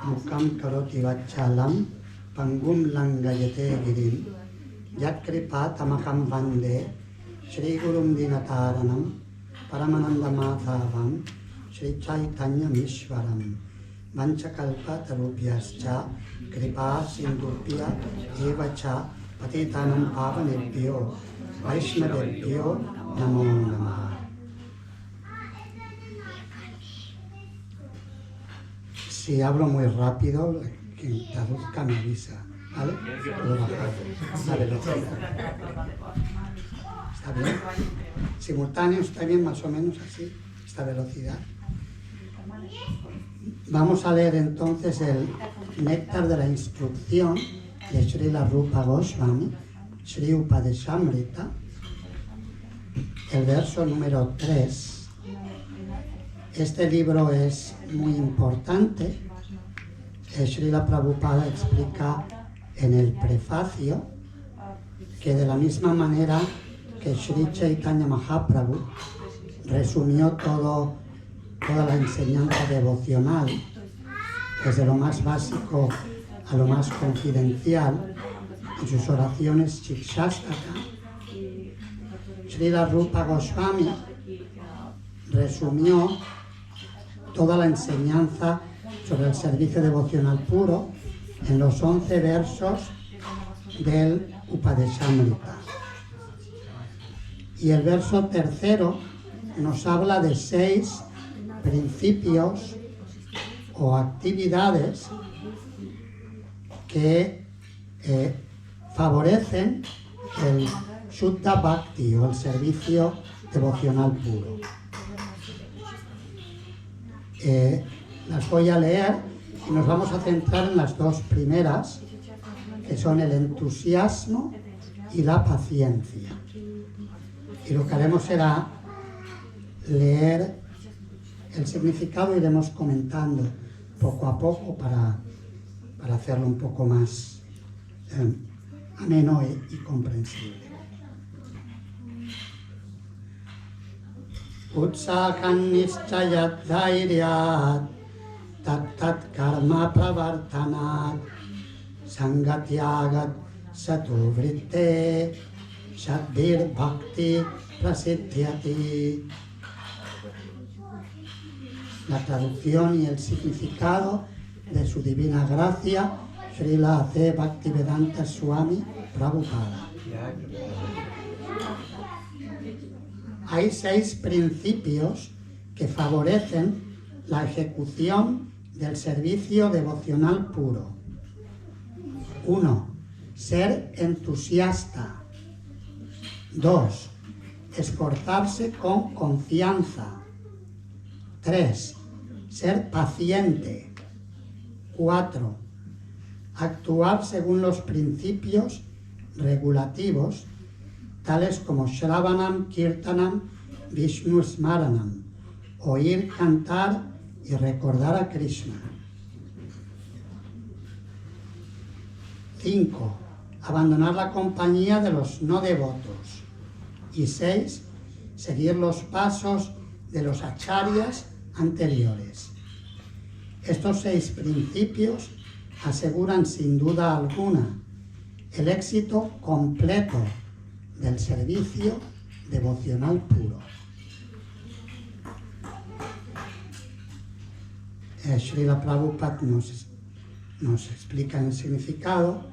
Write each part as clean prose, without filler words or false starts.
Mukam karoti vachalam pangum langayate girim yatkripa tamakam vande Shri Gurum Dinataranam Paramananda Madhavam Shri Chaitanya Mishwaram Vanchakalpa Tarubhyascha Kripa Sindhubhya Evacha Patitanam Pavanebhyo Vaishnavebhyo Namo Namaha. Si hablo muy rápido, quien traduzca me avisa, ¿vale? Puedo bajar la velocidad. ¿Está bien? Simultáneo, está bien, más o menos así, esta velocidad. Vamos a leer entonces el néctar de la instrucción de Srila Rupa Goswami, Sri Upadeshamrita, el verso número 3. Este libro es muy importante. Srila Prabhupada explica en el prefacio que de la misma manera que Sri Chaitanya Mahaprabhu resumió toda la enseñanza devocional, desde lo más básico a lo más confidencial, en sus oraciones Shikshastaka, Srila Rupa Goswami resumió toda la enseñanza sobre el servicio devocional puro en los 11 versos del Upadeshamrita. Y el verso tercero nos habla de 6 principios o actividades que favorecen el Shuddha Bhakti o el servicio devocional puro. Las voy a leer y nos vamos a centrar en las 2 primeras, que son el entusiasmo y la paciencia. Y lo que haremos será leer el significado e iremos comentando poco a poco para hacerlo un poco más ameno y comprensible. Utsahan nischayat dhairyat tat karma pravartanat sangatyagat sato vritte shadbir bhakti prasiddhyati. La traducción y el significado de su divina gracia, Srila A.C. Bhaktivedanta Swami Prabhupada. Hay 6 principios que favorecen la ejecución del servicio devocional puro. 1. Ser entusiasta. 2. Esforzarse con confianza. 3. Ser paciente. 4. Actuar según los principios regulativos, tales como Shravanam, Kirtanam, Vishnu Smaranam, oír, cantar y recordar a Krishna. 5. Abandonar la compañía de los no devotos. Y 6. Seguir los pasos de los acharyas anteriores. Estos 6 principios aseguran sin duda alguna el éxito completo del servicio devocional puro. Srila Prabhupada nos explica en el significado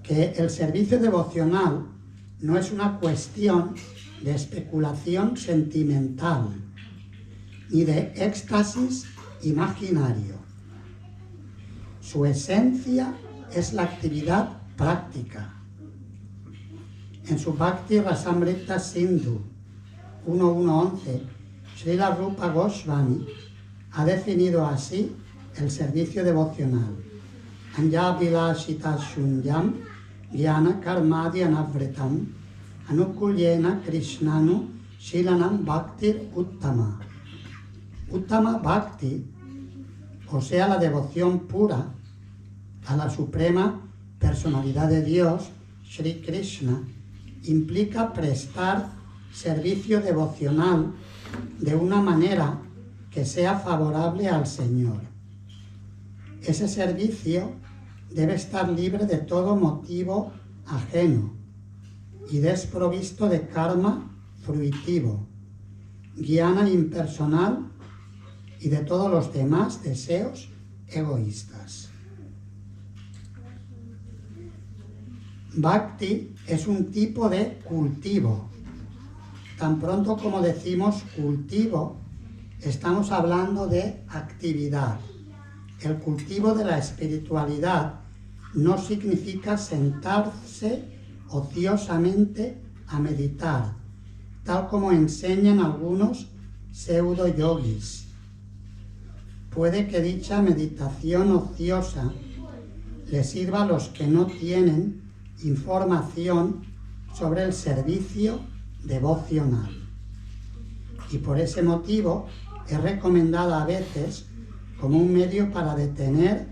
que el servicio devocional no es una cuestión de especulación sentimental ni de éxtasis imaginario. Su esencia es la actividad práctica. En su Bhakti Rasamrita Sindhu 1.1.11, Srila Rupa Goswami ha definido así el servicio devocional. Anyavilashita shunyam gyana karmadi anavritam anukulyena krishnanu shilanam bhaktir uttama. Uttama Bhakti, o sea, la devoción pura a la suprema personalidad de Dios, Sri Krishna, implica prestar servicio devocional de una manera que sea favorable al Señor. ese servicio debe estar libre de todo motivo ajeno y desprovisto de karma fruitivo, guiana impersonal y de todos los demás deseos egoístas. Bhakti es un tipo de cultivo. Tan pronto como decimos cultivo, estamos hablando de actividad. El cultivo de la espiritualidad no significa sentarse ociosamente a meditar, tal como enseñan algunos pseudo-yogis. Puede que dicha meditación ociosa le sirva a los que no tienen información sobre el servicio devocional. Y por ese motivo es recomendada a veces como un medio para detener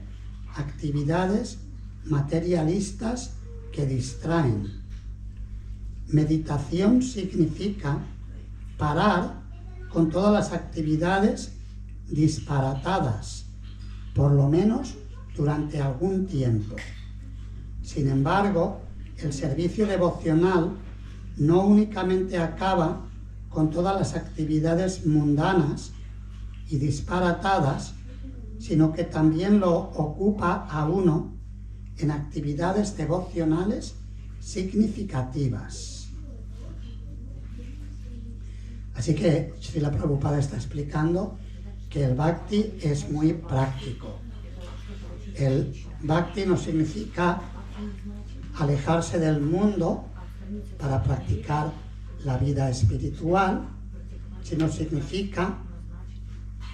actividades materialistas que distraen. Meditación significa parar con todas las actividades disparatadas, por lo menos durante algún tiempo. Sin embargo, el servicio devocional no únicamente acaba con todas las actividades mundanas y disparatadas, sino que también lo ocupa a uno en actividades devocionales significativas. Así que Srila Prabhupada está explicando que el Bhakti es muy práctico. El Bhakti no significa alejarse del mundo para practicar la vida espiritual, sino significa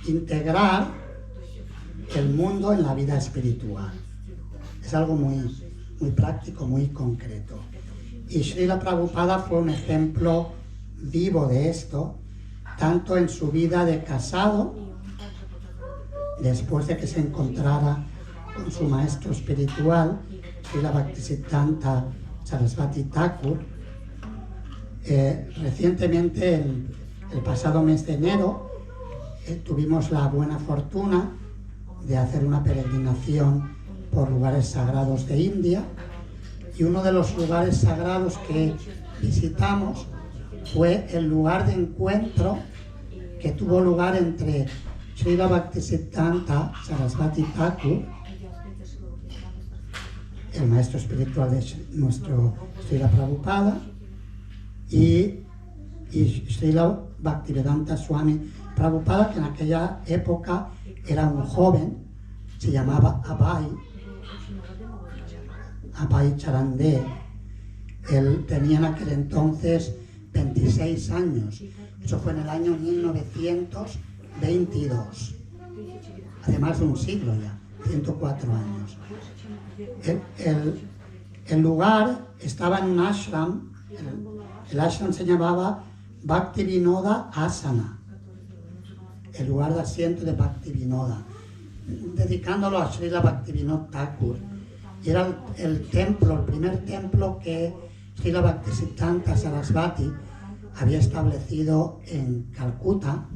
integrar el mundo en la vida espiritual. Es algo muy práctico, muy concreto. Y Srila Prabhupada fue un ejemplo vivo de esto, tanto en su vida de casado, después de que se encontrara con su maestro espiritual, Srila Bhaktisiddhanta Sarasvati Thakur. Recientemente, el pasado mes de enero, tuvimos la buena fortuna de hacer una peregrinación por lugares sagrados de India, y uno de los lugares sagrados que visitamos fue el lugar de encuentro que tuvo lugar entre Srila Bhaktisiddhanta Sarasvati Thakur, el maestro espiritual de nuestro Srila Prabhupada, y Srila Bhaktivedanta Swami Prabhupada, que en aquella época era un joven, se llamaba Abhay Charande. Él tenía en aquel entonces 26 años. Eso fue en el año 1922. Hace más de un siglo ya, 104 años. El lugar estaba en un ashram. El ashram se llamaba Bhaktivinoda Asana, el lugar de asiento de Bhaktivinoda, dedicándolo a Srila Bhaktivinoda Thakur. Y era el primer templo que Srila Bhaktisiddhanta Sarasvati había establecido en Calcuta,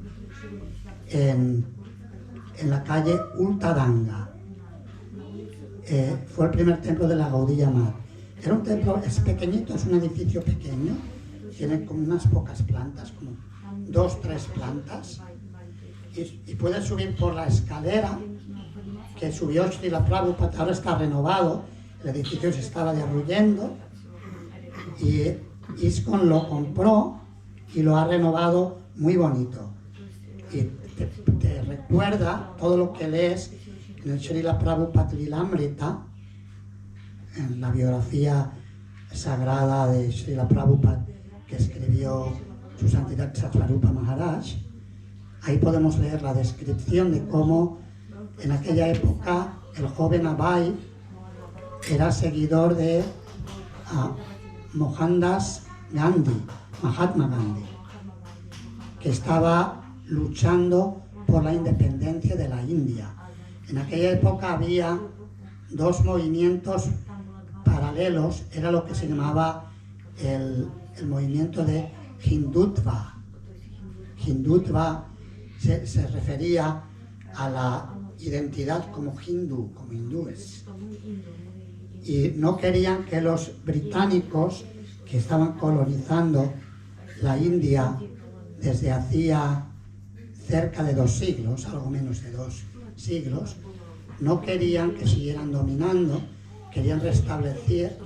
en la calle Ultadanga. Fue el primer templo de la Gaudiya Math. Era un templo, es pequeñito, es un edificio pequeño, tiene como unas pocas plantas, como 2 o 3 plantas, y puedes subir por la escalera que subió Srila Prabhupada. Ahora está renovado, el edificio se estaba derruyendo, y ISKCON lo compró y lo ha renovado muy bonito. Y te recuerda todo lo que lees en el Srila Prabhupada Lilamrita, en la biografía sagrada de Srila Prabhupada que escribió su santidad Satsvarupa Maharaj. Ahí podemos leer la descripción de cómo en aquella época el joven Abhay era seguidor de Mohandas Gandhi, Mahatma Gandhi, que estaba luchando por la independencia de la India. En aquella época había 2 movimientos paralelos, era lo que se llamaba el movimiento de Hindutva. Hindutva se refería a la identidad como hindú, como hindúes. Y no querían que los británicos, que estaban colonizando la India desde hacía cerca de 2 siglos, algo menos de 2 siglos, no querían que siguieran dominando, querían restablecer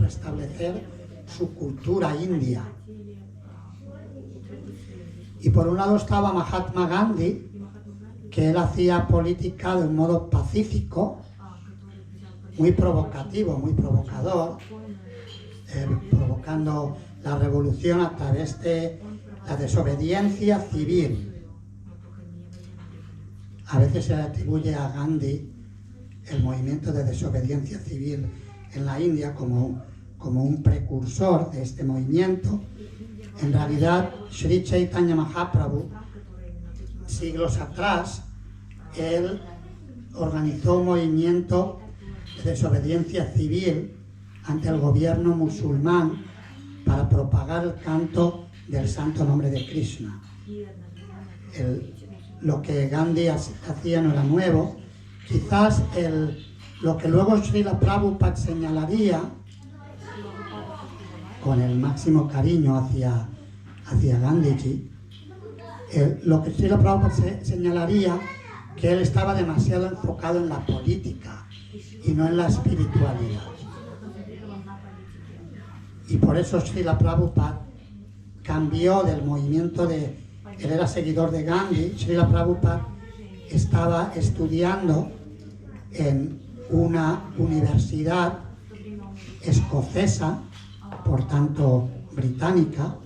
su cultura india. Y por un lado estaba Mahatma Gandhi, que él hacía política de un modo pacífico, muy provocativo, muy provocador, provocando la revolución a través de la desobediencia civil. A veces se le atribuye a Gandhi el movimiento de desobediencia civil en la India como un precursor de este movimiento. En realidad, Sri Chaitanya Mahaprabhu, siglos atrás, él organizó un movimiento de desobediencia civil ante el gobierno musulmán para propagar el canto del santo nombre de Krishna. Lo que Gandhi hacía no era nuevo. Quizás lo que luego Srila Prabhupada señalaría, con el máximo cariño hacia Gandhiji, lo que Srila Prabhupada señalaría, que él estaba demasiado enfocado en la política y no en la espiritualidad. Y por eso Srila Prabhupada cambió del movimiento él era seguidor de Gandhi. Srila Prabhupada estaba estudiando en una universidad escocesa, por tanto británica,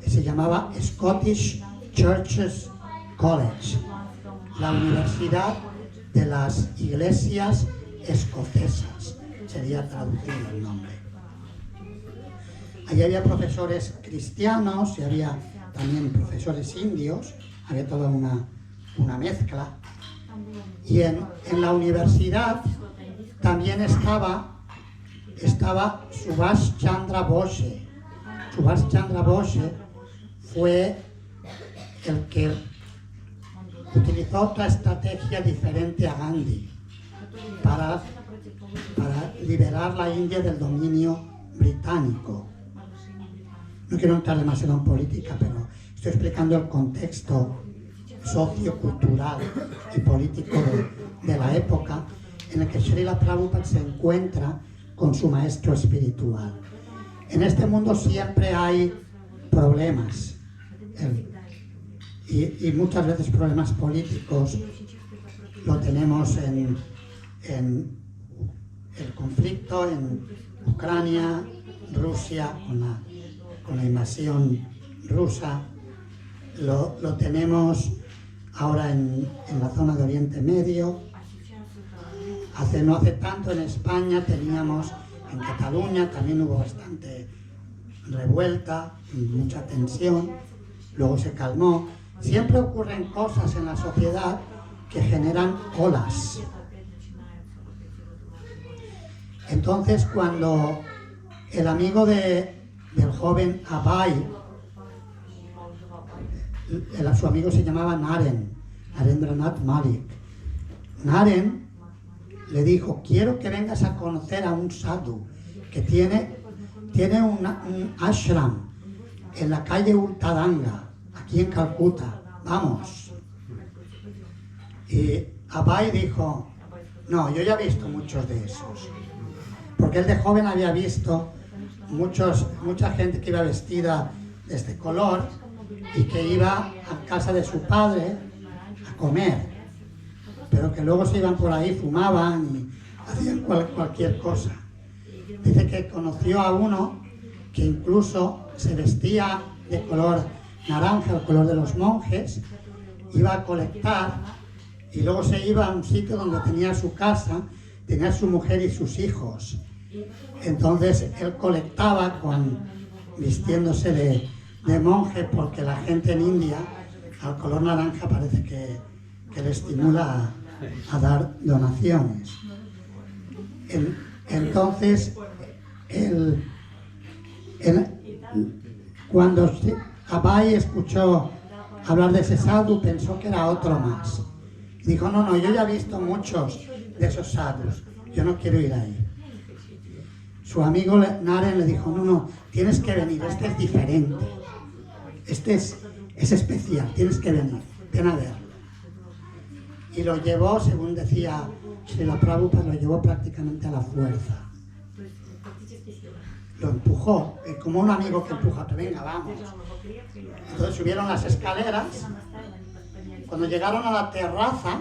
que se llamaba Scottish Churches College, la Universidad de las Iglesias Escocesas, sería traducido el nombre. Allí había profesores cristianos y había también profesores indios, había toda una mezcla. Y en la universidad también estaba Subhash Chandra Bose. Subhash Chandra Bose fue el que utilizó otra estrategia diferente a Gandhi para liberar la India del dominio británico. No quiero entrar demasiado en política, pero estoy explicando el contexto sociocultural y político de la época en el que Srila Prabhupada se encuentra con su maestro espiritual. En este mundo siempre hay problemas y muchas veces problemas políticos. Lo tenemos en el conflicto en Ucrania, Rusia, con la invasión rusa. Lo tenemos ahora en la zona de Oriente Medio. No hace tanto en España teníamos, en Cataluña también hubo bastante revuelta, mucha tensión, luego se calmó. Siempre ocurren cosas en la sociedad que generan olas. Entonces, cuando el amigo del joven Abai, su amigo se llamaba Narendranath Malik. Naren le dijo: quiero que vengas a conocer a un sadhu que tiene un ashram en la calle Ultadanga, aquí en Calcuta, vamos. Y Abai dijo: no, yo ya he visto muchos de esos, porque él de joven había visto mucha gente que iba vestida de este color y que iba a casa de su padre a comer, pero que luego se iban por ahí, fumaban y hacían cualquier cosa. Dice que conoció a uno que incluso se vestía de color naranja, el color de los monjes, iba a colectar y luego se iba a un sitio donde tenía su casa, tenía su mujer y sus hijos. Entonces él colectaba vistiéndose de monje, porque la gente en India al color naranja parece que le estimula a dar donaciones. Entonces, cuando Abai escuchó hablar de ese sadhu, pensó que era otro más. Y dijo, no, yo ya he visto muchos de esos sadhus, yo no quiero ir ahí. Su amigo Naren le dijo, no, tienes que venir, este es diferente, este es especial, tienes que venir, ven a verlo. Y lo llevó, según decía Srila Prabhupada, lo llevó prácticamente a la fuerza. Lo empujó, como un amigo que empuja, pero venga, vamos. Entonces subieron las escaleras. Cuando llegaron a la terraza,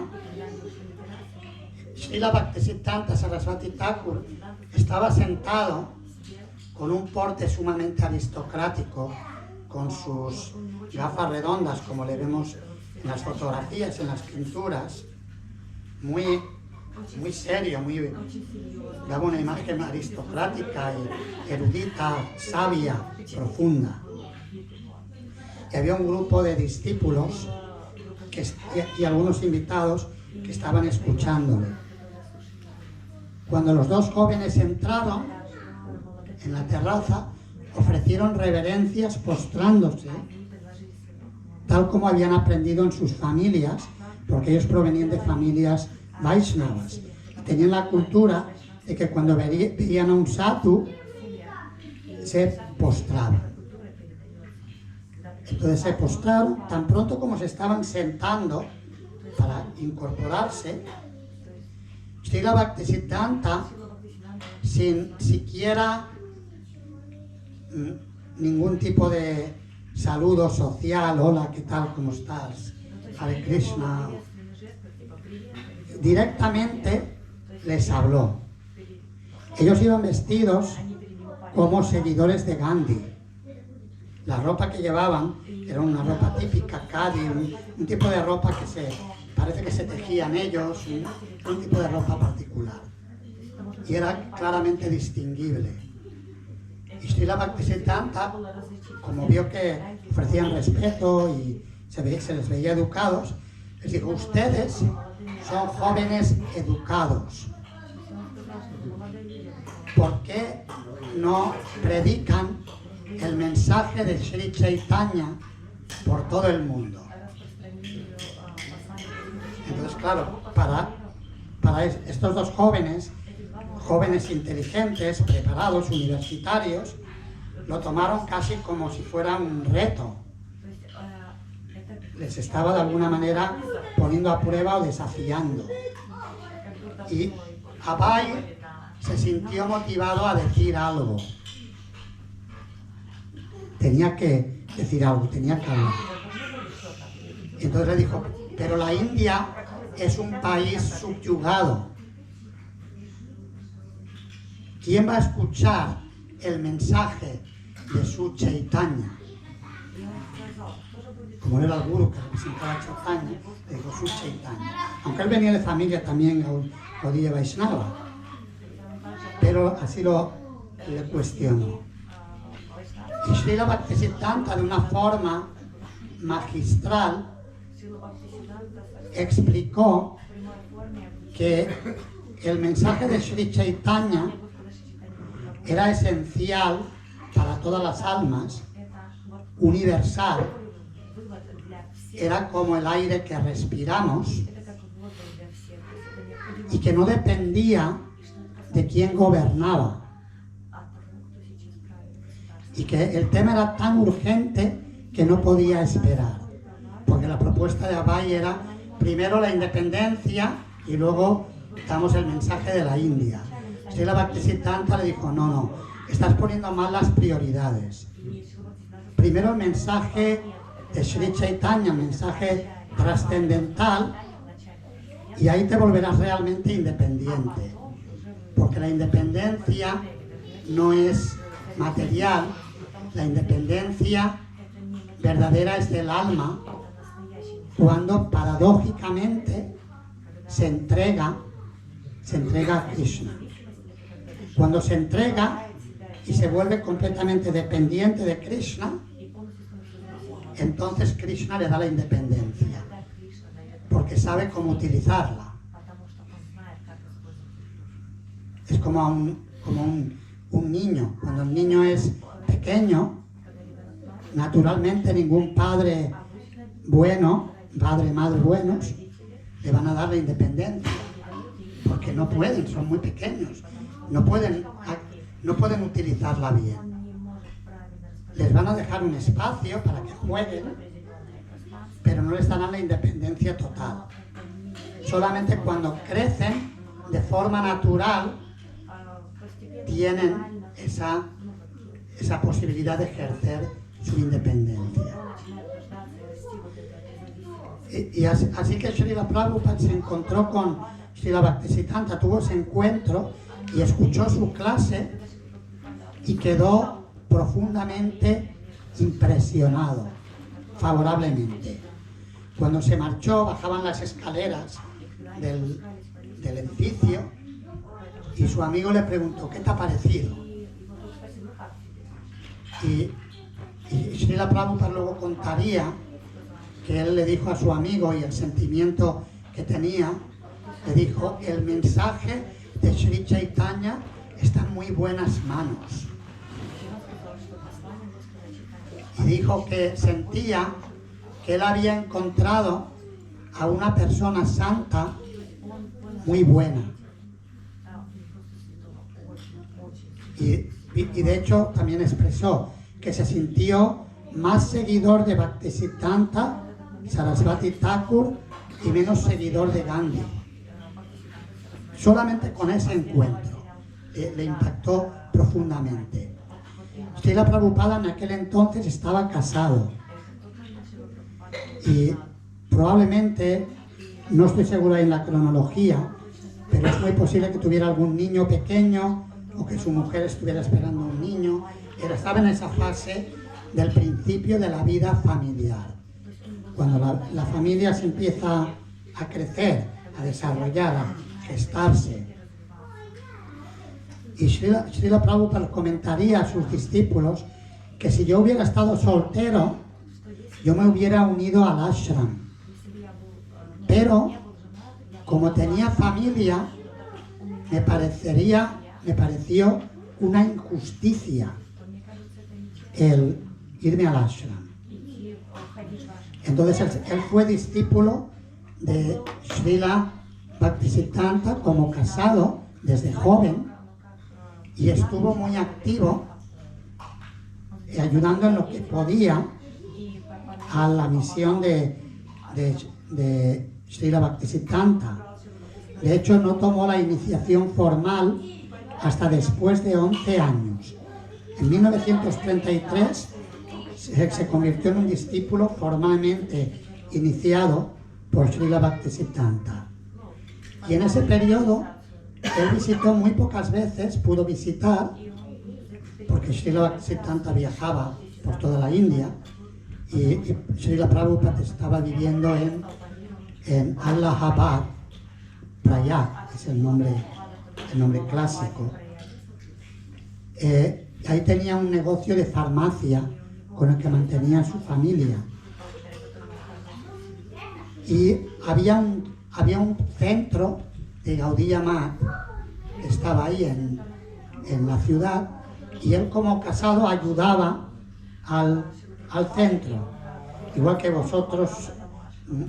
Srila Bhaktisiddhanta Saraswati Thakur estaba sentado con un porte sumamente aristocrático, con sus gafas redondas, como le vemos en las fotografías, en las pinturas, muy serio, daba una imagen aristocrática y erudita, sabia, profunda. Y había un grupo de discípulos y algunos invitados que estaban escuchándole. Cuando los dos jóvenes entraron en la terraza, ofrecieron reverencias postrándose, tal como habían aprendido en sus familias, porque ellos provenían de familias Vaishnavas. Tenían la cultura de que cuando veían a un sadhu, se postraban. Entonces se postraron, tan pronto como se estaban sentando para incorporarse, Srila Bhaktisiddhanta, sin siquiera ningún tipo de saludo social, hola, ¿qué tal? ¿Cómo estás? Hare Krishna. Directamente les habló. Ellos iban vestidos como seguidores de Gandhi. La ropa que llevaban era una ropa típica, Khadi, un tipo de ropa que parece que se tejían ellos, un tipo de ropa particular. Y era claramente distinguible. Y Srila Bhaktisiddhanta, como vio que ofrecían respeto y se les veía educados, les dijo, ustedes son jóvenes educados. ¿Por qué no predican el mensaje de Sri Chaitanya por todo el mundo? Entonces, claro, para estos dos jóvenes inteligentes, preparados, universitarios, lo tomaron casi como si fuera un reto. Les estaba de alguna manera poniendo a prueba o desafiando. Y Abai se sintió motivado a decir algo. Tenía que decir algo, tenía que hablar. Entonces le dijo, pero la India es un país subyugado. ¿Quién va a escuchar el mensaje de su Chaitanya? Como era el guru que representaba a Chaitanya, le dijo su Chaitanya. Aunque él venía de familia también Gaudiya Vaishnava, pero así le cuestionó. Y Srila Bhaktisiddhanta, de una forma magistral, explicó que el mensaje de Sri Chaitanya era esencial para todas las almas, universal, era como el aire que respiramos y que no dependía de quién gobernaba. Y que el tema era tan urgente que no podía esperar, porque la propuesta de Abai era primero la independencia y luego damos el mensaje de la India. Srila Bhaktisiddhanta le dijo, no, estás poniendo mal las prioridades. Primero el mensaje de Sri Chaitanya, mensaje trascendental, y ahí te volverás realmente independiente, porque la independencia no es material, la independencia verdadera es del alma cuando paradójicamente se entrega a Krishna. Cuando se entrega y se vuelve completamente dependiente de Krishna, entonces Krishna le da la independencia, porque sabe cómo utilizarla. Es como un niño. Cuando el niño es pequeño, naturalmente ningún padre bueno, padre, madre buenos, le van a dar la independencia, porque no pueden, son muy pequeños, no pueden utilizarla bien. Les van a dejar un espacio para que jueguen, pero no les darán la independencia total. Solamente cuando crecen de forma natural tienen esa posibilidad de ejercer su independencia. Y así que Srila Prabhupada se encontró con Srila Bhaktisiddhanta, tuvo ese encuentro y escuchó su clase y quedó profundamente impresionado, favorablemente. Cuando se marchó, bajaban las escaleras del edificio y su amigo le preguntó: ¿qué te ha parecido? Y Srila Prabhupada luego contaría que él le dijo a su amigo, y el sentimiento que tenía, le dijo: el mensaje de Sri Chaitanya está en muy buenas manos. Y dijo que sentía que él había encontrado a una persona santa muy buena. Y de hecho también expresó que se sintió más seguidor de Bhaktisiddhanta Sarasvati Thakur y menos seguidor de Gandhi. Solamente con ese encuentro le impactó profundamente. Srila Prabhupada en aquel entonces estaba casado y probablemente, no estoy seguro en la cronología, pero es muy posible que tuviera algún niño pequeño o que su mujer estuviera esperando un niño. Él estaba en esa fase del principio de la vida familiar, cuando la familia se empieza a crecer, a desarrollar, a gestarse. Y Srila Prabhupada comentaría a sus discípulos que si yo hubiera estado soltero, yo me hubiera unido al ashram. Pero, como tenía familia, me pareció una injusticia el irme al ashram. Entonces él fue discípulo de Srila Bhaktisiddhanta como casado desde joven y estuvo muy activo ayudando en lo que podía a la misión de Srila Bhaktisiddhanta. De hecho, no tomó la iniciación formal hasta después de 11 años. En 1933 se convirtió en un discípulo formalmente iniciado por Srila Bhaktisiddhanta. Y en ese periodo, él visitó muy pocas veces, pudo visitar, porque Srila Bhaktisiddhanta viajaba por toda la India, y Srila Prabhupada estaba viviendo en Allahabad, Prayag, es el nombre clásico. Ahí tenía un negocio de farmacia con el que mantenía a su familia. Y había un centro de Gaudiya Math que estaba ahí en la ciudad, y él como casado ayudaba al centro. Igual que vosotros,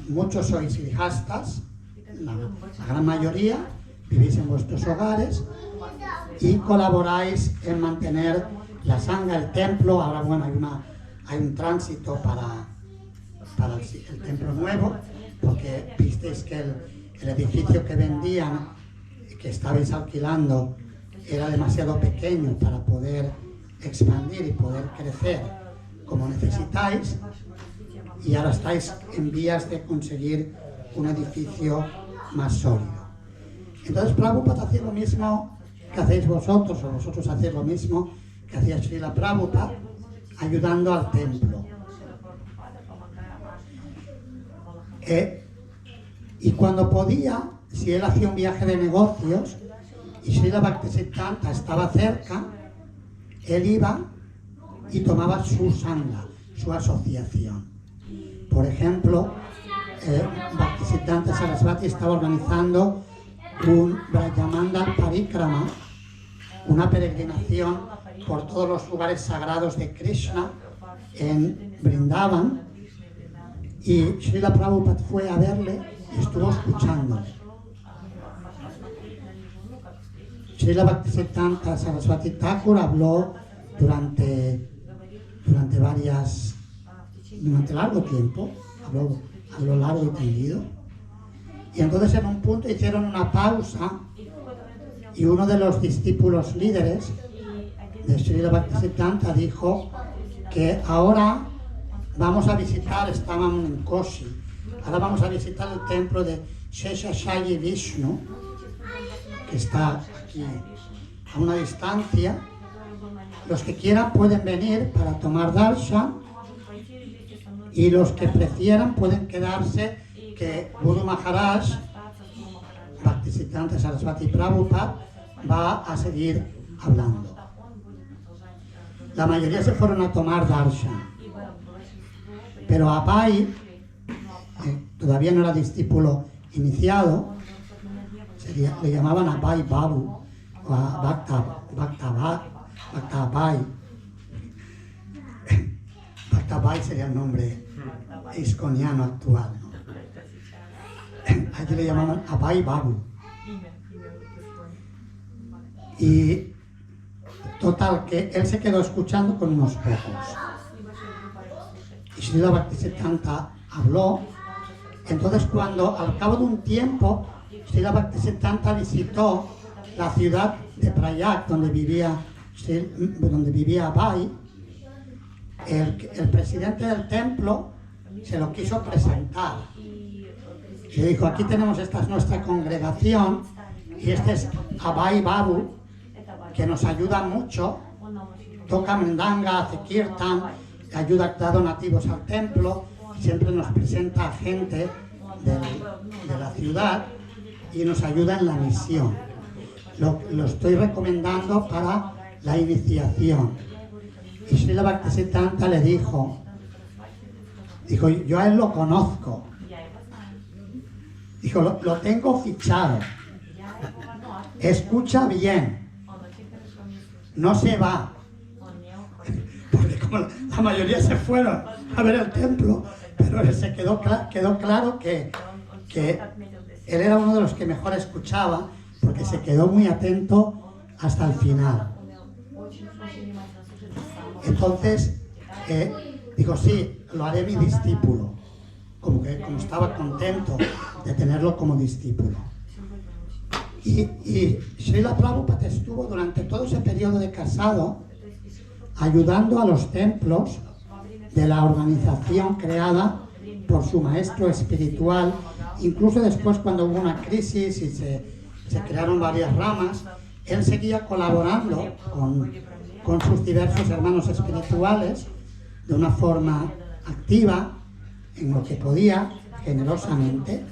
muchos sois grihastas, la gran mayoría vivís en vuestros hogares y colaboráis en mantener la sangha, el templo. Ahora, bueno, hay un tránsito para el templo nuevo, porque visteis que el edificio que vendían, que estabais alquilando, era demasiado pequeño para poder expandir y poder crecer como necesitáis, y ahora estáis en vías de conseguir un edificio más sólido. Entonces Prabhupada hacía lo mismo que hacéis vosotros, o vosotros hacéis lo mismo que hacía Srila Prabhupada, ayudando al templo. Y cuando podía, si él hacía un viaje de negocios y Srila Bhaktisiddhanta estaba cerca, él iba y tomaba su sangha, su asociación. Por ejemplo, Bhaktisiddhanta Sarasvati estaba organizando un Brajamandal Parikrama, una peregrinación por todos los lugares sagrados de Krishna en Vrindavan, y Srila Prabhupada fue a verle y estuvo escuchándole. Srila Bhaktisiddhanta Saraswati Thakur habló durante largo tiempo, habló largo y tendido. Y entonces en un punto hicieron una pausa y uno de los discípulos líderes de Srila Bhaktisiddhanta dijo que ahora vamos a visitar, estábamos en Koshi, ahora vamos a visitar el templo de Sheshashayi Vishnu, que está aquí a una distancia. Los que quieran pueden venir para tomar darshan y los que prefieran pueden quedarse, que Guru Maharaj, Bhaktisiddhanta Saraswati Prabhupada, va a seguir hablando. La mayoría se fueron a tomar darshan, pero Abai, todavía no era discípulo iniciado, le llamaban Abai Babu o Bhaktabai. Bhaktabai sería el nombre iskoniano actual, ¿no? Allí le llamaban Abai Babu. Y total, que él se quedó escuchando con unos pocos. Y Srila Bhaktisiddhanta habló. Entonces, cuando al cabo de un tiempo Srila Bhaktisiddhanta visitó la ciudad de Prayag, donde vivía Abai, el presidente del templo se lo quiso presentar. Le dijo: aquí tenemos, esta es nuestra congregación y este es Abai Babu, que nos ayuda mucho, toca mendanga, hace kirtan, ayuda, da donativos al templo, siempre nos presenta a gente de la ciudad y nos ayuda en la misión. Lo estoy recomendando para la iniciación. Y Srila Bhaktisiddhanta le dijo, yo a él lo conozco. Dijo, lo tengo fichado. Escucha bien. No se va. Porque como la mayoría se fueron a ver el templo, pero se quedó claro que él era uno de los que mejor escuchaba, porque se quedó muy atento hasta el final. Entonces dijo, sí, lo haré mi discípulo, como estaba contento de tenerlo como discípulo. Y Srila Prabhupada estuvo durante todo ese periodo de casado ayudando a los templos de la organización creada por su maestro espiritual. Incluso después, cuando hubo una crisis y se crearon varias ramas, él seguía colaborando con sus diversos hermanos espirituales de una forma activa, en lo que podía, generosamente.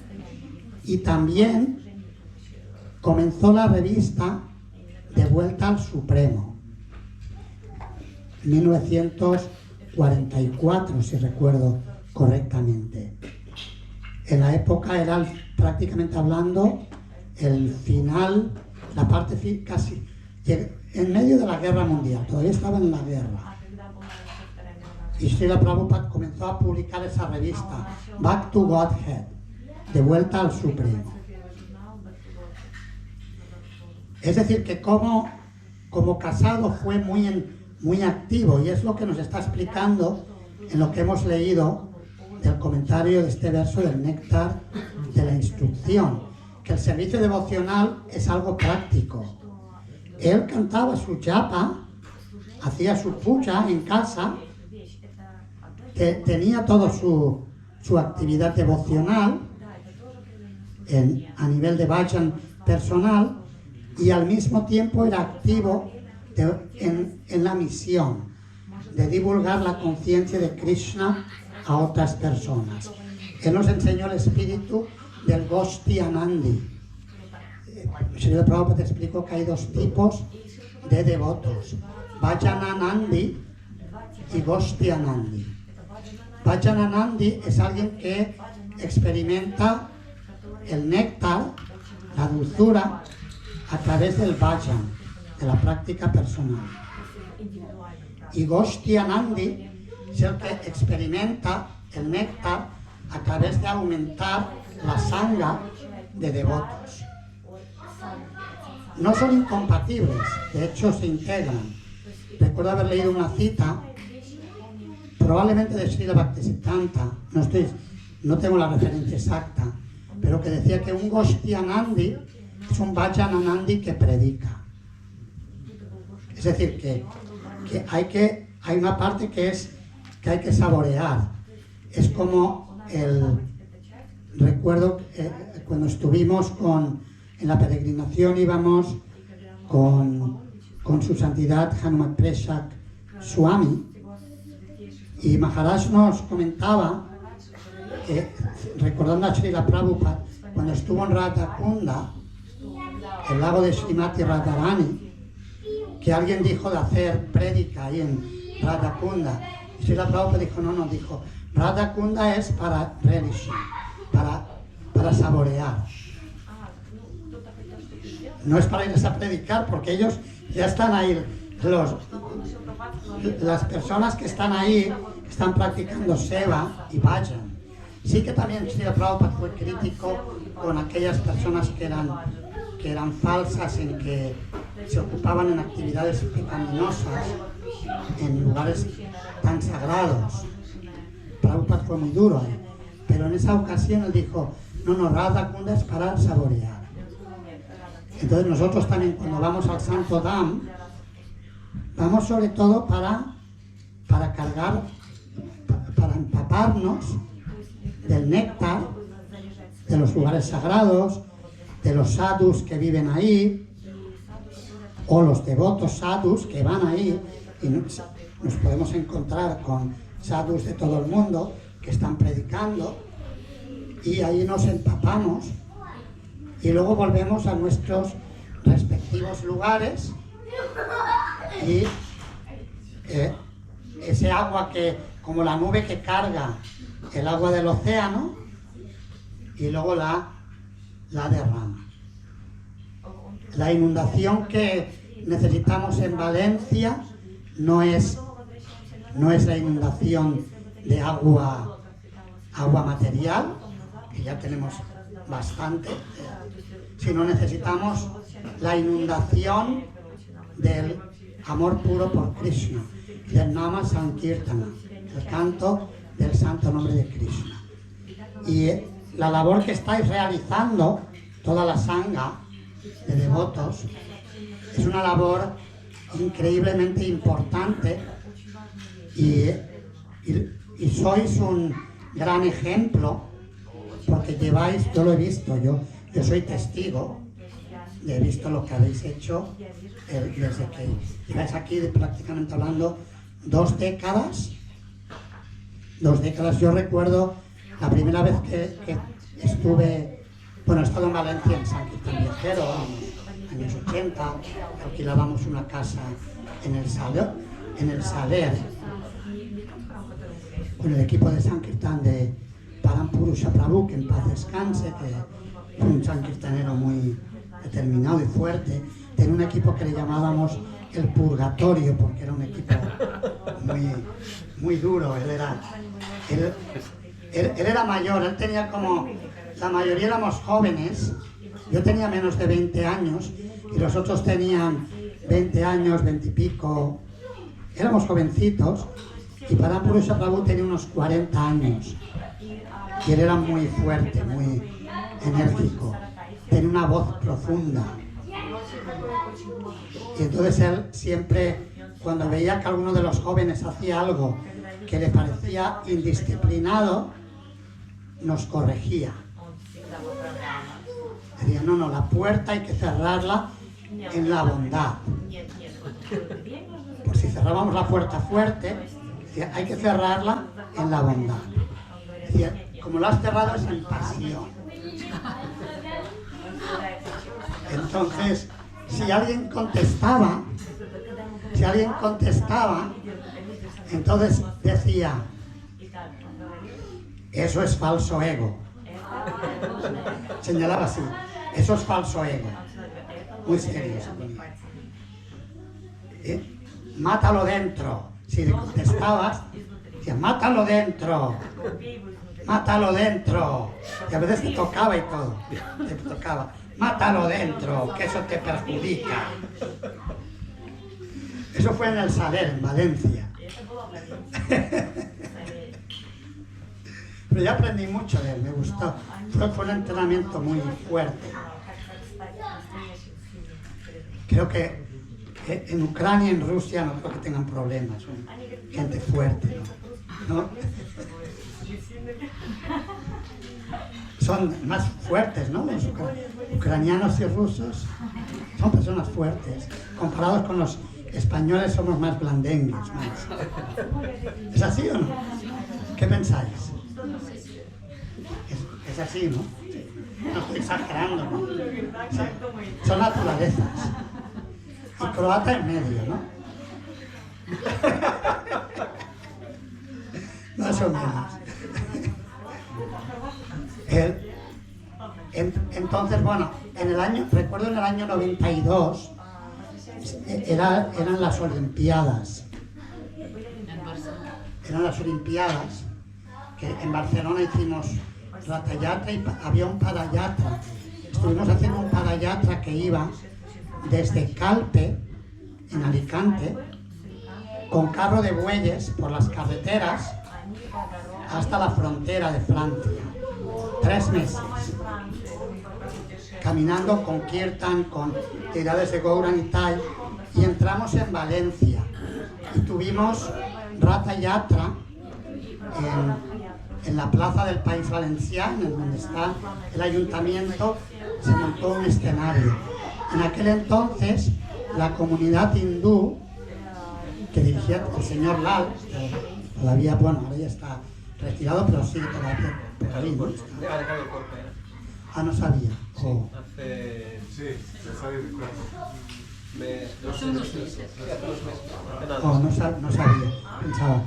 Y también comenzó la revista De Vuelta al Supremo, en 1944, si recuerdo correctamente. En la época era, prácticamente hablando, el final, la parte casi en medio de la guerra mundial, todavía estaba en la guerra. Y Srila Prabhupada comenzó a publicar esa revista, Back to Godhead, De Vuelta al Supremo. Es decir, que como casado fue muy activo, y es lo que nos está explicando en lo que hemos leído del comentario de este verso del Néctar de la Instrucción, que el servicio devocional es algo práctico. Él cantaba su japa, hacía su puja en casa, tenía toda su actividad devocional a nivel de bhajan personal, y al mismo tiempo era activo en la misión de divulgar la conciencia de Krishna a otras personas. Él nos enseñó el espíritu del Goshti Anandi. Srila Prabhupada explicó que hay dos tipos de devotos: Bhajananandi y Goshti Anandi. Bhajananandi es alguien que experimenta el néctar, la dulzura, a través del bhajan, de la práctica personal. Y Goshti Anandi es el que experimenta el néctar a través de aumentar la sangha de devotos. No son incompatibles, de hecho se integran. Recuerdo haber leído una cita, probablemente de Srila Bhaktisiddhanta, no tengo la referencia exacta, pero que decía que un Goshtianandi es un Vajananandi que predica. Es decir, que hay una parte que hay que saborear. Es como recuerdo cuando estuvimos en la peregrinación, íbamos con su santidad Hanumat Preshak Swami, y Maharaj nos comentaba, recordando a Srila Prabhupada, cuando estuvo en Radhakunda, el lago de Srimati Radharani, que alguien dijo de hacer prédica ahí en Radhakunda. Y Srila Prabhupada dijo, no, dijo, Radhakunda es para relishing, para saborear. No es para irles a predicar, porque ellos ya están ahí, las personas que están ahí están practicando seva y vayan. Sí que también Srila Prabhupada fue crítico con aquellas personas que eran falsas, en que se ocupaban en actividades pecaminosas en lugares tan sagrados. Prabhupada fue muy duro ahí, pero en esa ocasión él dijo, no, Radhakunda es para saborear. Entonces nosotros también, cuando vamos al Santo Dham, vamos sobre todo para cargar, para empaparnos del néctar de los lugares sagrados, de los sadhus que viven ahí, o los devotos sadhus que van ahí, y nos podemos encontrar con sadhus de todo el mundo que están predicando, y ahí nos empapamos, y luego volvemos a nuestros respectivos lugares, y ese agua que, como la nube que carga el agua del océano, y luego la derrama. La inundación que necesitamos en Valencia no es la inundación de agua material, que ya tenemos bastante, sino necesitamos la inundación del amor puro por Krishna, del Nama Sankirtana, el canto del santo nombre de Krishna. Y la labor que estáis realizando, toda la sangha de devotos, es una labor increíblemente importante, y sois un gran ejemplo, porque lleváis, yo lo he visto, yo soy testigo, he visto lo que habéis hecho desde que lleváis aquí, prácticamente hablando, 2 décadas. 2 décadas. Yo recuerdo la primera vez que estuve, he estado en Valencia en Sankirtan Viajero, en los años 80, alquilábamos una casa en el Saler, con el equipo de Sankirtan de Param Purusha Prabhu, que en paz descanse, que fue un sankirtanero muy determinado y fuerte. Tenía un equipo que le llamábamos el Purgatorio, porque era un equipo muy duro. Él era mayor, él tenía como, la mayoría éramos jóvenes, yo tenía menos de 20 años, y los otros tenían 20 años, 20 y pico, éramos jovencitos, y Param Purusha Prabhu tenía unos 40 años, y él era muy fuerte, muy enérgico, tenía una voz profunda. Y entonces él siempre, cuando veía que alguno de los jóvenes hacía algo que le parecía indisciplinado, nos corregía. Decía, no, la puerta hay que cerrarla en la bondad. Por si cerrábamos la puerta fuerte, decía, hay que cerrarla en la bondad. Decía, como lo has cerrado es en pasión. Entonces, si alguien contestaba, entonces decía, eso es falso ego. Señalaba así, eso es falso ego. Muy serio. Mátalo dentro. Si le contestabas, decía, mátalo dentro. mátalo dentro. Y a veces te tocaba y todo. Te tocaba, mátalo dentro, que eso te perjudica. Eso fue en el Saler, en Valencia. Pero yo aprendí mucho de él, me gustó. Fue un entrenamiento muy fuerte. Creo que en Ucrania y en Rusia no creo que tengan problemas. Son gente fuerte, ¿no? Son más fuertes, ¿no? Los ucranianos y rusos son personas fuertes. Comparados con los españoles somos más blandengues. Más. ¿Es así o no? ¿Qué pensáis? Es así, ¿no? No estoy exagerando, ¿no? Sí. Son naturalezas. Y croata en medio, ¿no? Más o menos. Entonces, bueno, recuerdo en el año 92, eran las Olimpiadas. Eran las Olimpiadas, que en Barcelona hicimos Ratayatra y había un Padayatra. Estuvimos haciendo un Padayatra que iba desde Calpe, en Alicante, con carro de bueyes por las carreteras hasta la frontera de Francia. 3 meses. Caminando con Kirtan, con deidades de Gaura Nitai, y entramos en Valencia. Y tuvimos Ratayatra en la plaza del País Valenciano, en donde está el ayuntamiento, se montó un escenario. En aquel entonces, la comunidad hindú, que dirigía el señor Lal, todavía, bueno, ahora ya está retirado, pero sigue todavía por ahí, ¿no? Ah, no sabía. Oh. Sí, se sabe de cuándo. Oh, no sabía, pensaba.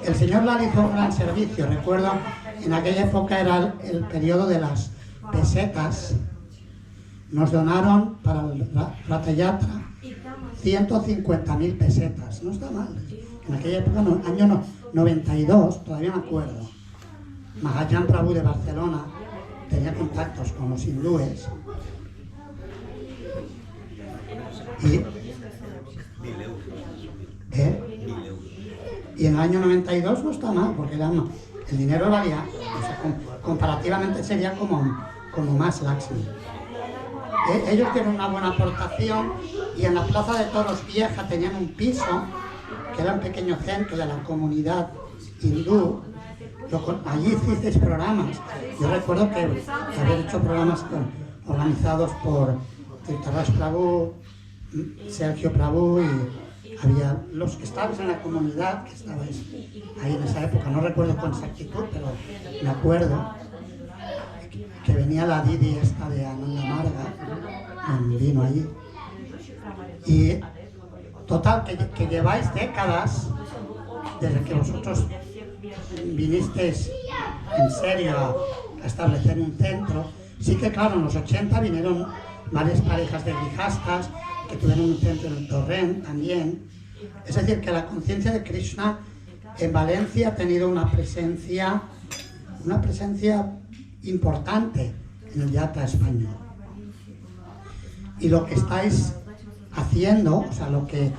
El señor Lal hizo un gran servicio. Recuerdo, en aquella época era el periodo de las pesetas. Nos donaron para el Ratayatra 150.000 pesetas. No está mal. En aquella época, año 92, todavía me acuerdo. Mahajan Prabhu de Barcelona tenía contactos con los hindúes. Y en el año 92 no está mal, porque el dinero valía, o sea, comparativamente sería como más Lakshmi. Ellos tienen una buena aportación, y en la Plaza de Toros Vieja tenían un piso, que era un pequeño centro de la comunidad hindú. Allí hicisteis programas. Yo recuerdo que había hecho programas organizados por Tirtharaj Prabhu, Sergio Prabhu, y había los que estabais en la comunidad, que estabais ahí en esa época, no recuerdo con exactitud, pero me acuerdo que venía la Didi esta de Ananda Marga, vino allí. Y total, que lleváis décadas desde que vosotros vinisteis en serio a establecer un centro. Sí que claro, en los 80 vinieron varias parejas de grijastas que tuvieron un centro en el Torrent también. Es decir, que la conciencia de Krishna en Valencia ha tenido una presencia importante en el yatra español. Y lo que estáis haciendo, o sea, lo que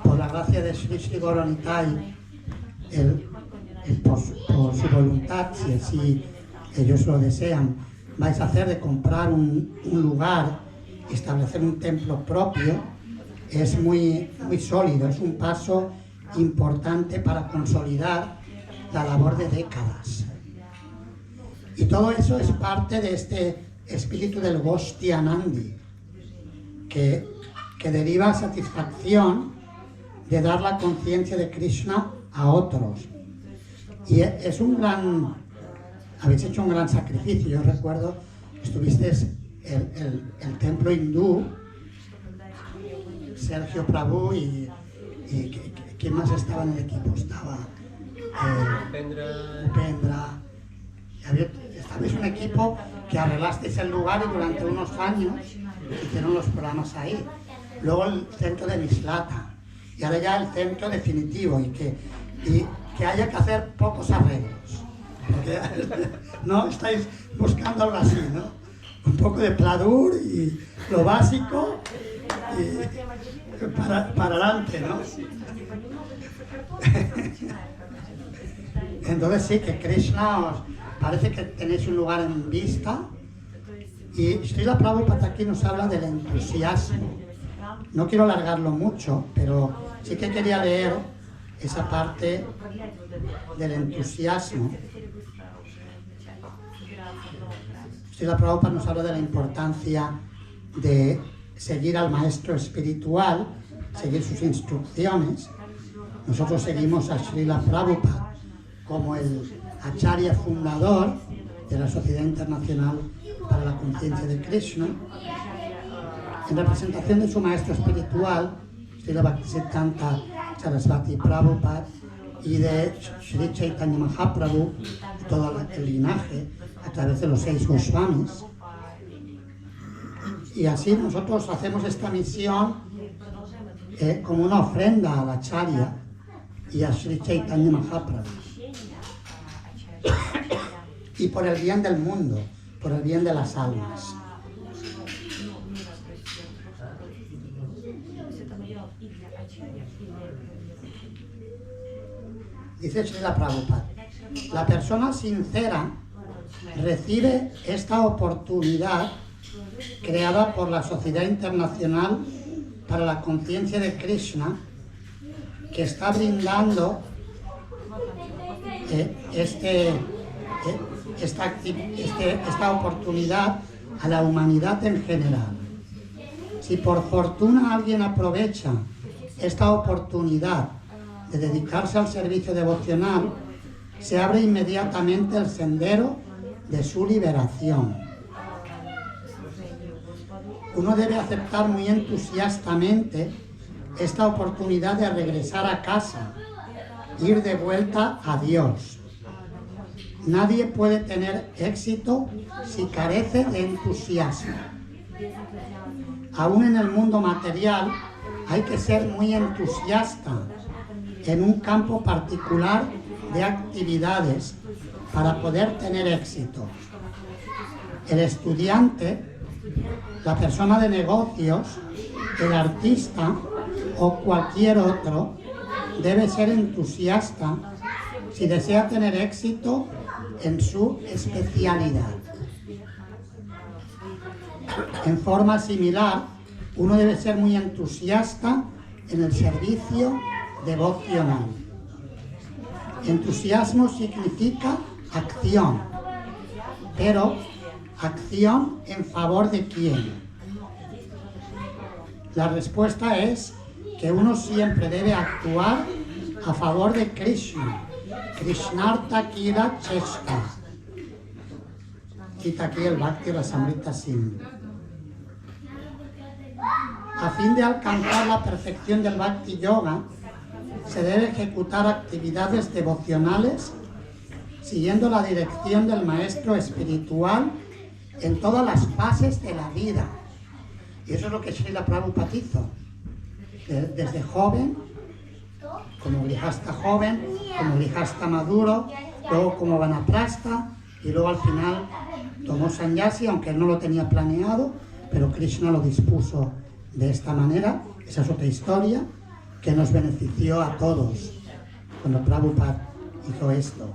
por la gracia de Sri Sri Gaura Nitai, por su voluntad, si así ellos lo desean, vais a hacer de comprar un lugar, establecer un templo propio, es muy sólido, es un paso importante para consolidar la labor de décadas. Y todo eso es parte de este espíritu del Goshti Anandi, que deriva satisfacción de dar la conciencia de Krishna a otros. Y habéis hecho un gran sacrificio. Yo recuerdo, estuvisteis el templo hindú, Sergio Prabhu y ¿quién más estaba en el equipo? Estaba Upendra. Estabais un equipo que arreglasteis el lugar y durante unos años hicieron los programas ahí. Luego el centro de Mislata. Y ahora ya el centro definitivo, y que haya que hacer pocos arreglos. Porque, ¿no? Estáis buscando algo así, ¿no? Un poco de pladur y lo básico y para adelante, ¿no? Entonces sí, que Krishna os parece que tenéis un lugar en vista y Srila Prabhupada aquí nos habla del entusiasmo. No quiero alargarlo mucho, pero sí que quería leer esa parte del entusiasmo. Srila Prabhupada nos habla de la importancia de seguir al maestro espiritual, seguir sus instrucciones. Nosotros seguimos a Srila Prabhupada como el acharya fundador de la Sociedad Internacional para la Conciencia de Krishna, en representación de su maestro espiritual, Srila Bhaktisiddhanta Sarasvati Prabhupada, y de Sri Chaitanya Mahaprabhu, todo el linaje, a través de los 6 Goswamis. Y así nosotros hacemos esta misión como una ofrenda a la Acharya y a Sri Chaitanya Mahaprabhu. Y por el bien del mundo, por el bien de las almas. Dice Srila Prabhupada, la persona sincera recibe esta oportunidad creada por la Sociedad Internacional para la Conciencia de Krishna, que está brindando esta oportunidad a la humanidad en general. Si por fortuna alguien aprovecha esta oportunidad de dedicarse al servicio devocional, se abre inmediatamente el sendero de su liberación. Uno debe aceptar muy entusiastamente esta oportunidad de regresar a casa, ir de vuelta a Dios. Nadie puede tener éxito si carece de entusiasmo. Aún en el mundo material hay que ser muy entusiasta en un campo particular de actividades para poder tener éxito. El estudiante, la persona de negocios, el artista o cualquier otro debe ser entusiasta si desea tener éxito en su especialidad. En forma similar, uno debe ser muy entusiasta en el servicio devocional. Entusiasmo significa acción, pero ¿acción en favor de quién? La respuesta es que uno siempre debe actuar a favor de Krishna. Krishnartha Kira Cheshta. Cita aquí el Bhakti Rasamrita Sindhu. A fin de alcanzar la perfección del Bhakti Yoga, se debe ejecutar actividades devocionales siguiendo la dirección del maestro espiritual en todas las fases de la vida. Y eso es lo que Srila Prabhupada hizo. Desde joven, como grihasta joven, como grihasta maduro, luego como vanaprastha, y luego al final tomó sannyasi, aunque él no lo tenía planeado, pero Krishna lo dispuso de esta manera. Esa es otra historia que nos benefició a todos cuando Prabhupada hizo esto.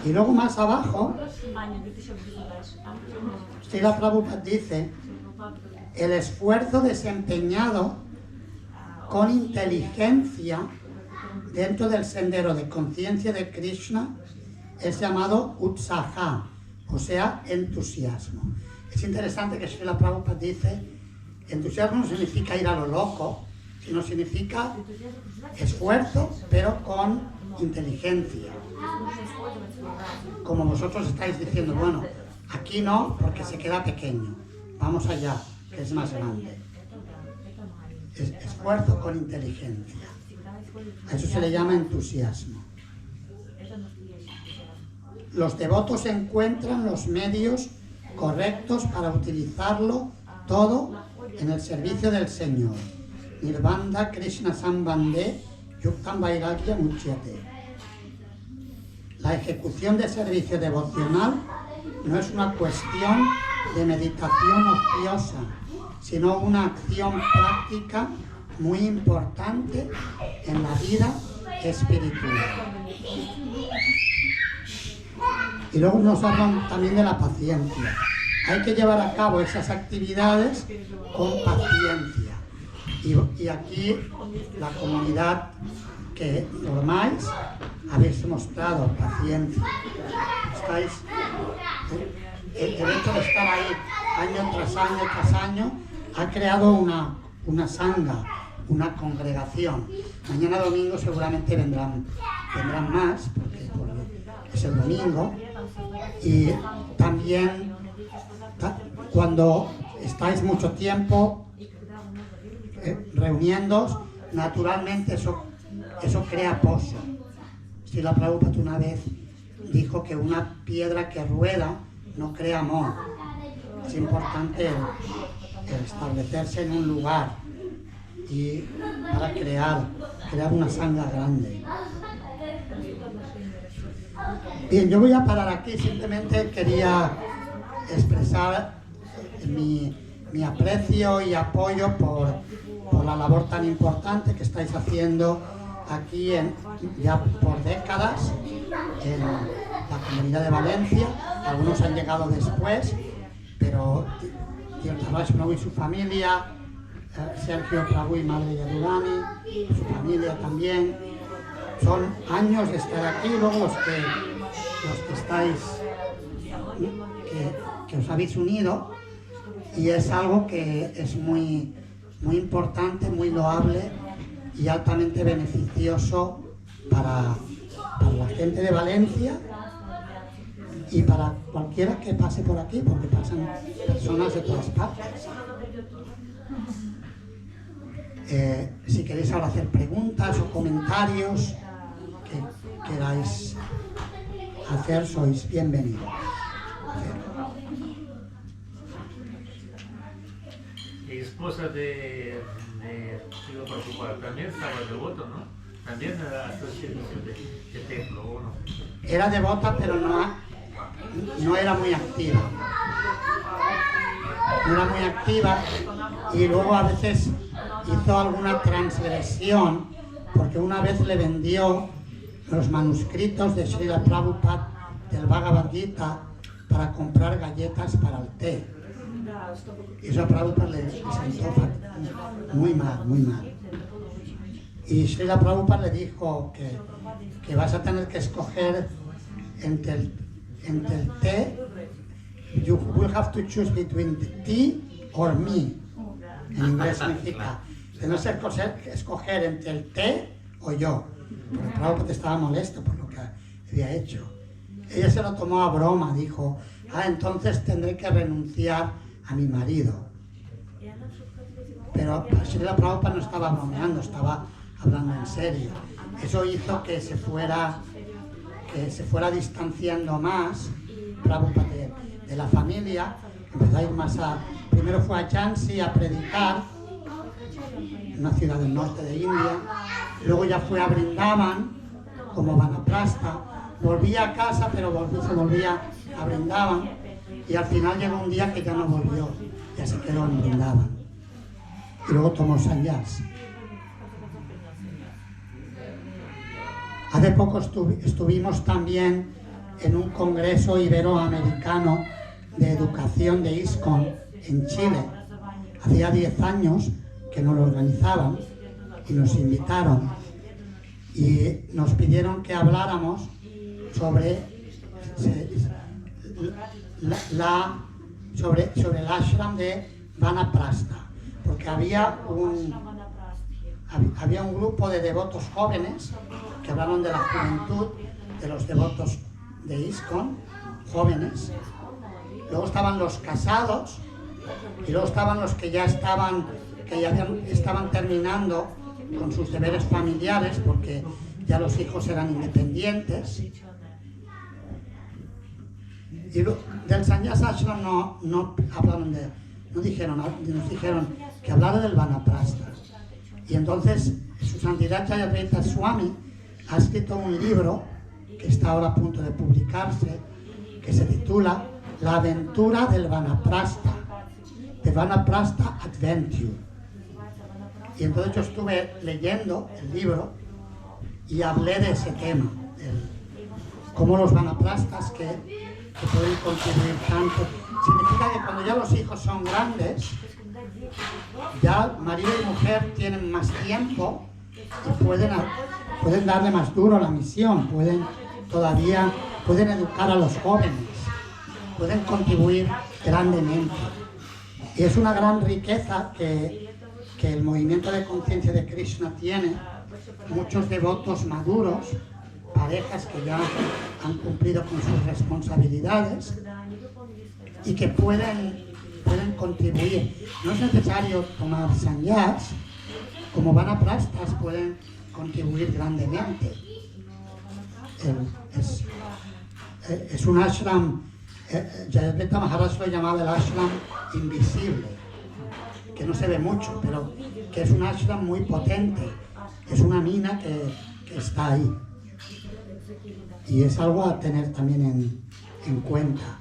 Y luego más abajo, Srila Prabhupada dice: el esfuerzo desempeñado con inteligencia dentro del sendero de conciencia de Krishna es llamado utsaha, o sea, entusiasmo. Es interesante que Srila Prabhupada dice, entusiasmo no significa ir a lo loco, sino significa esfuerzo, pero con inteligencia. Como vosotros estáis diciendo, bueno, aquí no, porque se queda pequeño, vamos allá, que es más grande. Es esfuerzo con inteligencia. A eso se le llama entusiasmo. Los devotos encuentran los medios correctos para utilizarlo todo en el servicio del Señor. Nirbandha Krishna Sambandhe Yuktam Vairagya Muchyate. La ejecución de servicio devocional no es una cuestión de meditación ociosa, sino una acción práctica muy importante en la vida espiritual. Y luego nos hablan también de la paciencia. Hay que llevar a cabo esas actividades con paciencia. Y aquí la comunidad que formáis habéis mostrado paciencia. El hecho de estar ahí año tras año ha creado una sangha, una congregación. Mañana domingo seguramente vendrán más, porque es el domingo. Y también cuando estáis mucho tiempo reuniéndoos, naturalmente eso crea pozo. Srila Prabhupada una vez dijo que una piedra que rueda no crea amor. Es importante el establecerse en un lugar y para crear una sangha grande. Bien, yo voy a parar aquí. Simplemente quería expresar mi aprecio y apoyo por la labor tan importante que estáis haciendo aquí ya por décadas en la comunidad de Valencia. Algunos han llegado después, pero Tirtharaj Prabhu y su familia, Sergio Prabhu y Madre Yadurani, su familia también, son años de estar aquí. Luego los que estáis, que os habéis unido, y es algo que es muy importante, muy loable y altamente beneficioso para la gente de Valencia y para cualquiera que pase por aquí, porque pasan personas de todas partes. Si queréis ahora hacer preguntas o comentarios que queráis hacer, sois bienvenidos. Esposa de Srila Prabhupada también estaba devoto, ¿no? También era servicio de templo, ¿o no? Era devota, pero no era muy activa. No era muy activa, y luego a veces hizo alguna transgresión, porque una vez le vendió los manuscritos de Srila Prabhupada del Bhagavad Gita para comprar galletas para el té. Y eso a Prabhupada le sentó muy mal. Y Srila Prabhupada le dijo que vas a tener que escoger entre el té. You will have to choose between the tea or me. En inglés significa, tienes que escoger entre el té o yo. Porque Prabhupada estaba molesto por lo que había hecho. Ella se lo tomó a broma, dijo, entonces tendré que renunciar a mi marido. Pero Srila Prabhupada no estaba bromeando, estaba hablando en serio. Eso hizo que se fuera distanciando más Prabhupada de la familia. Empezó a ir más primero fue a Jhansi a predicar, una ciudad del norte de India. Luego ya fue a Vrindavan como Vanaprastha. Volvía a casa, pero se volvía a Vrindavan. Y al final llegó un día que ya no volvió, ya se quedó en Vrindavan. Y luego tomó sannyas. Hace poco estuvimos también en un congreso iberoamericano de educación de ISKCON en Chile. Hacía 10 años que nos lo organizaban y nos invitaron. Y nos pidieron que habláramos sobre el ashram de Vanaprastha, porque había un grupo de devotos jóvenes que hablaron de la juventud, de los devotos de ISKCON, jóvenes. Luego estaban los casados y luego estaban los que ya estaban terminando con sus deberes familiares, porque ya los hijos eran independientes. Y del Sannyasa Ashram no hablaron nos dijeron que hablara del Vanaprastha. Y entonces Santidad Jayadvaita Swami ha escrito un libro que está ahora a punto de publicarse, que se titula La aventura del Vanaprastha, The Vanaprastha Adventure. Y entonces yo estuve leyendo el libro y hablé de ese tema, cómo los vanaprasthas que pueden contribuir tanto. Significa que cuando ya los hijos son grandes, ya marido y mujer tienen más tiempo y pueden darle más duro a la misión, pueden educar a los jóvenes, pueden contribuir grandemente. Y es una gran riqueza que el movimiento de conciencia de Krishna tiene. Muchos devotos maduros, parejas que ya han cumplido con sus responsabilidades y que pueden contribuir. No es necesario tomar sannyas, como vanaprasthas pueden contribuir grandemente. Es un ashram, Jayadvaita Maharaj lo llamaba el ashram invisible, que no se ve mucho, pero que es un ashram muy potente, es una mina que está ahí. Y es algo a tener también en cuenta.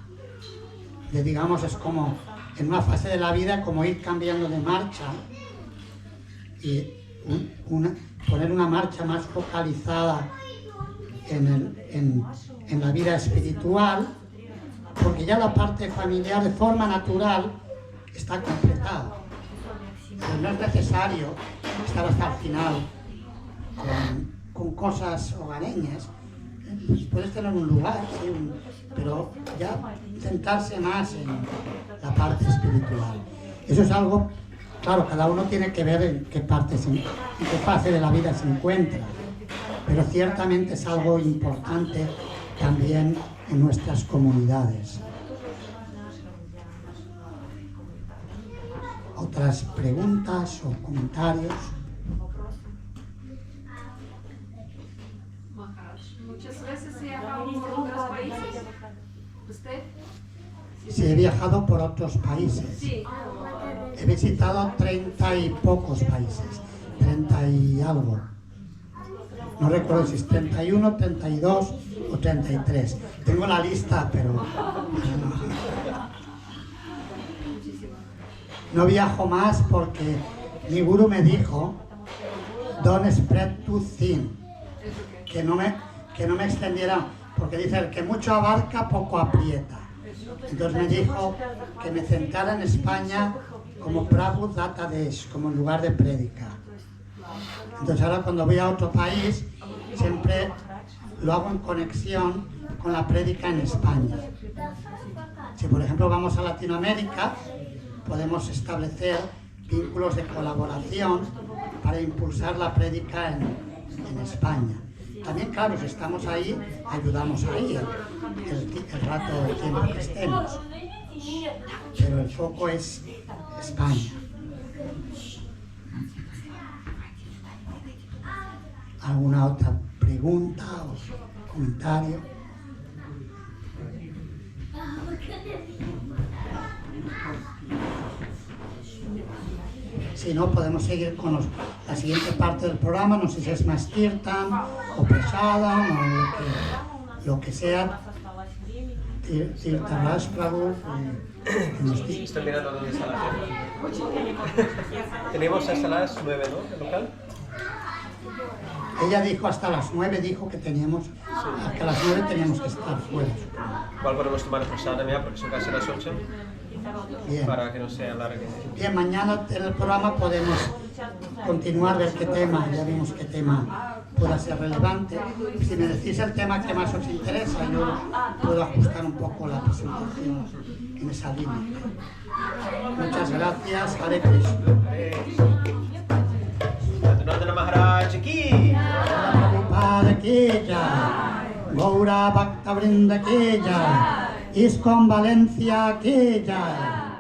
Digamos, es como en una fase de la vida, como ir cambiando de marcha y poner una marcha más focalizada en la vida espiritual, porque ya la parte familiar de forma natural está completada. Pero no es necesario estar hasta el final con cosas hogareñas. Puedes tener un lugar, sí, pero ya centrarse más en la parte espiritual. Eso es algo, claro, cada uno tiene que ver en qué fase de la vida se encuentra, pero ciertamente es algo importante también en nuestras comunidades. ¿Otras preguntas o comentarios? Muchas veces se ha viajado por otros países. ¿Usted? Sí, he viajado por otros países. Sí. He visitado 30 y pocos países, 30 y algo. No recuerdo si es 31, 32 o 33. Tengo la lista, pero no viajo más porque mi gurú me dijo, don't spread too thin, que no me extendiera, porque dice, el que mucho abarca, poco aprieta. Entonces me dijo que me centrara en España como Prabhu Data Desh, como lugar de prédica. Entonces ahora cuando voy a otro país, siempre lo hago en conexión con la prédica en España. Si por ejemplo vamos a Latinoamérica, podemos establecer vínculos de colaboración para impulsar la prédica en España. También, claro, si estamos ahí, ayudamos ahí el rato de tiempo que estemos. Pero el foco es España. ¿Alguna otra pregunta o comentario? Si no, podemos seguir con la siguiente parte del programa. No sé si es más kirtan o prasadam o lo que sea. Tirtha Raj Prabhu. Estoy mirando dónde está la agenda. Tenemos hasta las 9, ¿no? ¿El local? Ella dijo hasta las 9, dijo que teníamos, que a las 9 teníamos que estar fuera. Igual podemos tomar prasadam ya porque son casi las 8. Bien. Para que no se alargue. Bien, mañana en el programa podemos continuar, ver qué tema, ya vimos qué tema pueda ser relevante. Si me decís el tema que más os interesa, yo puedo ajustar un poco la presentación en esa línea. Muchas gracias, Hare Krishna. Nandana Maharaj ki! Prabhupada ki jai, Gaura Bhakta Vrinda ki jai, ISKCON Valencia ki jai.